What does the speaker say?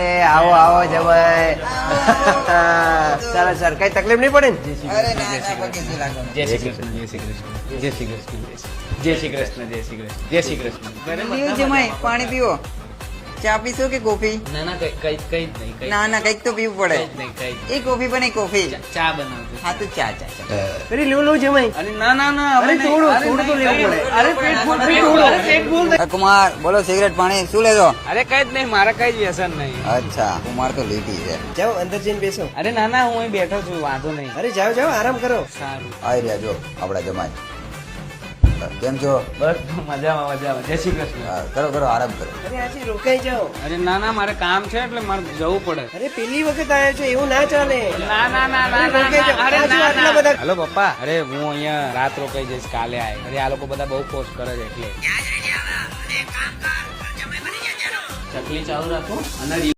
આવો આવો જમાઈ. ચાલો સર, કઈ તકલીફ નહીં પડે ને? અરે ના ના પગી લાગો. જય શ્રી કૃષ્ણ, જય શ્રી કૃષ્ણ, જય શ્રી કૃષ્ણ, જય શ્રી કૃષ્ણ, જય શ્રી કૃષ્ણ, જય શ્રી કૃષ્ણ. પીવો જમાઈ, પાણી પીવો. ચા પીશો કે કોફી? ના ના કઈ કઈ જ નહીં, કઈ ના ના કઈક તો પીવું પડે. નહીં, કઈ જ એ કોફી બને કોફી. નહીં. ચા બનાવજો. હા તો ચા ચા ચા. અરે લેવું જમાઈ. અરે ના ના ના, અરે થોડું થોડું તો લેવું પડે. અરે પેટ ફૂલ, પેટ ફૂલ, પેટ ફૂલ. કુમાર બોલો, સિગરેટ પાણી શું લેજો? અરે કઈ જ નહીં, મારે કઈ જ વ્યસન નહીં. અચ્છા, કુમાર તો લીધી છે. જાઓ અંદર જઈને બેસો. અરે ના ના, હું અહીં બેઠો છું, વાંધો નહીં. અરે જાઓ જાઓ, આરામ કરો. સારું, આવી રહ્યા જો આપડા જમાઈ. કેમ છો? બસ મજામાં મજામાં. જય શ્રી કૃષ્ણ. હા, કરો કરો, આરામ કરો. અરે આજે રોકાઈ જાઓ. અરે ના ના, મારે કામ છે એટલે મારે જવું પડે. અરે પેલી વખત આવ્યા છો, એવું ના ચાલે. ના ના ના ના અરે રોકાઈ જાઓ. અરે આજુ ના આટલા ના. બધા- હલો પપ્પા, અરે હું અહીંયા રાત રોકાઈ જઈશ, કાલે આય. અરે આ લોકો બધા બહુ ફોર્સ કરે છે એટલે ચકલી ચાલુ રાખો અને